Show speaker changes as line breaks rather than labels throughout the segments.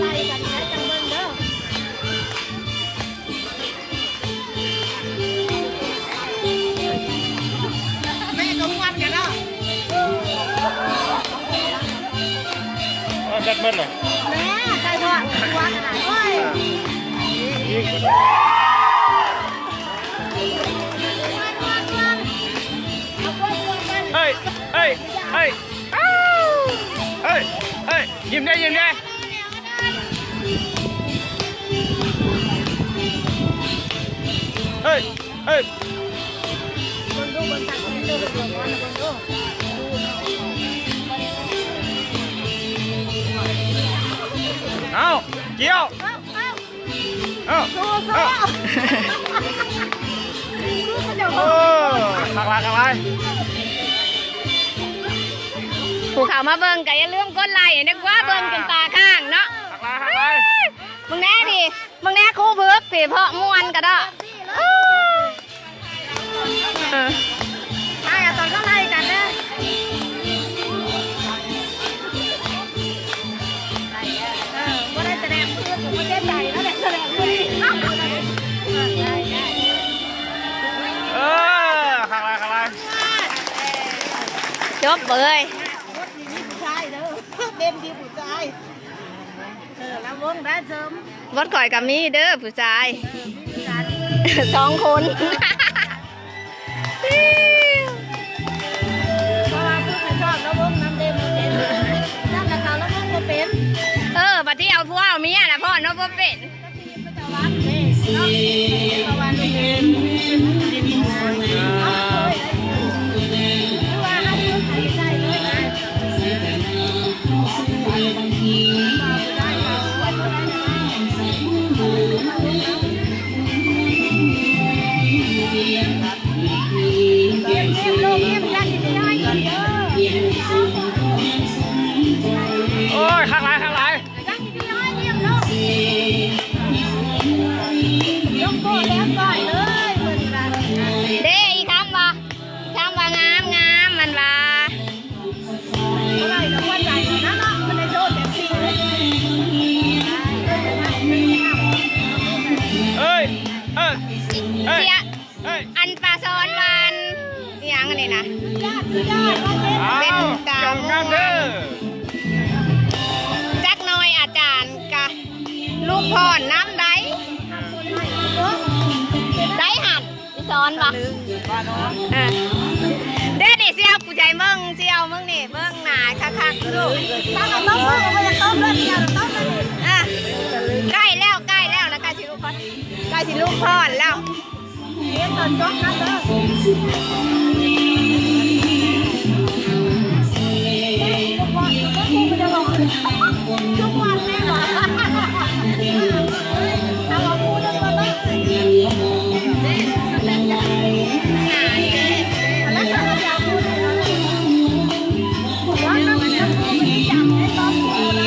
ไล่กันนะจังเบิ้งเด้อแม่ก็ม้วนกันเนาะ
จัดเบิ้ลเลย
แม่ใจทอดม้วนกันโอ้ย
เฮ้ยเฮ้ยเฮ้ยเฮ้ยเฮ้ยยิ้มได้ยิ้มได้เฮ้ยเฮ้ย
คนดูคนตัดคนดูคนดูคนดู
เอาเกี่ยวเอา
สู้
โอ้หลักอะไร
ผู้เขามาเบิ่งก็อย่าลืมกดไลค์นึกว่าเบิ่งจนตาข้างเนาะ
หลักอะไร
มึงแน่ดิมึงแน่คู่เบิกสิเพาะม่วนก็ได้
ไอ้ตอนก็ไล่กันนะว่าได้แสดงเพื่อนผมไม่ได้ใจแล้วแหละแสดงเพื่อน
ขักอะไร
จบเลย
รถมีผู้ชายเด้อเต็มที่ผู้ชายแล้ววงได้เสริม
วัดข่อยกับมีเด้อผู้ชาย2 คน
เพราะว่าผู้ชอบแล้ววงน้ำเต็มเป็นน้ำกระเขาแล้ววงก็เป็น
บัดที่เอาผัวเอาเมียน่ะพ่อเนาะบ่เป็น
ก็วัดเลยเนาะเพราะว่าลูกเอง
โอ้ยขักอะไร
ยกโบแล้วก่อนเลยเหมือนกัน
เด้อีคำว่างามมันว่า
อะไรกับว่าใจนะเนาะมันได้โดนแบบนี้เลย
เอ้ย
อันปลาซอนวันอย่างนี้นะเป็นตามจักน้อยอาจารย์กะลูกพ่อน้ำได้หันพี่ซ้อนปะเด็ดดิเสี่ยวกูใจมึงเสี่ยวมึงนี่เบิ้งหนาคักๆลูก
ถ้าเราต้มเมื่อเราจะต้มเลยเดียวต้มเลย
ใกล้แล้วนะใกล้สิลูกพ่อแล้ว
เลี้ยงตอนจ๊อกนะเด้อทุกวันก็จะลงทุกวันแน่หรอถ้าเราพูดเรื่องอะไรแล้วถ้าเราอยากพูดอะไรว่าเราจะพูดจับให้ต้องพูดอะไร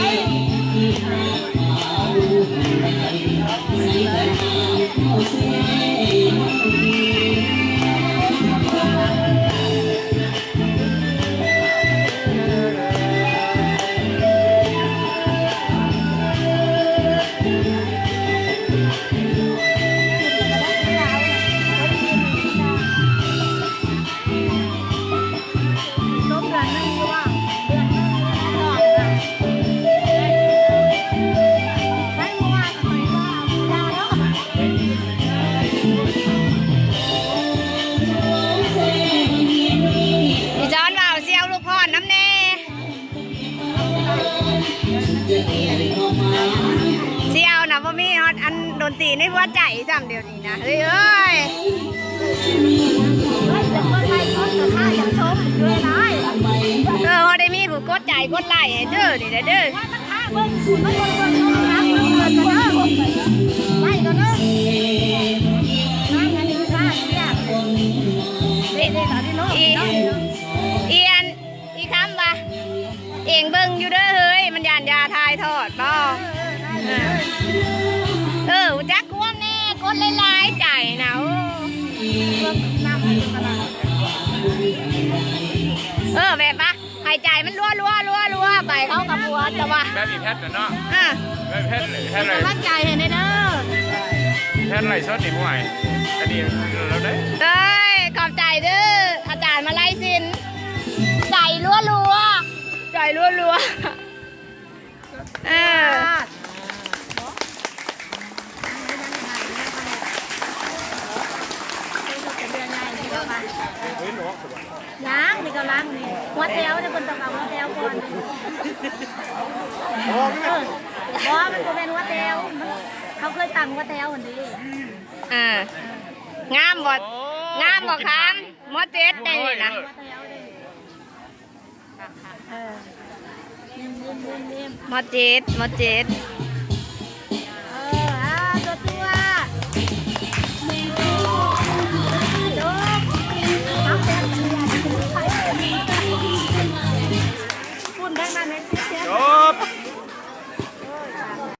เสี่ยวนะพ่อมีฮอตอันโดนตีในหัวใจจำเดียวนี้นะเฮ้ย
แต่เมื่อไทยเขาจะฆ่าอย่างสมด้วยร้าย
ฮอได้มีผู้กดใจกดไล่เด้อนี่เด้อ
มันฆ่าเบิ้งคุณมันคนคนคนรักเบิ้งกันเด้อไล่กันเด้อน้ำอันนี้ฆ่าเนี่ยเด็ดๆเหรอที่โลก
อีคำว่าเองเบิ้งอยู่เด้อเฮ้ยมันยานยาทายทอดบ่จักควมแน่กดหลายๆใจนะแบบปะหายใจมันรัวไปเขากับผัว วจะว่า
แบบอีแพทย์เนาะ
อ่ะ
แบบแพทย์แพทย์ไหน
กำลังใจเห็นได้เด้อ
แพทย์ไหนชดติห่วยอันนี้เราได้
เอ้ยขอบใจเด้ออาจารย์มาไล่สินใจรัวใจรัวเออ
ล้างนี่ก็ล้างนี่หัวแถวเนี่ยคนต้องเอาหัวแถวก่อนบอมันเป็นหัวแถวเขาเคยตั้งหัวแถวคนดี
งามบ่ครับหมอเจ็ดได้นี่นะ
หัวแถวเลยนิ่ม
หมอเจ็ด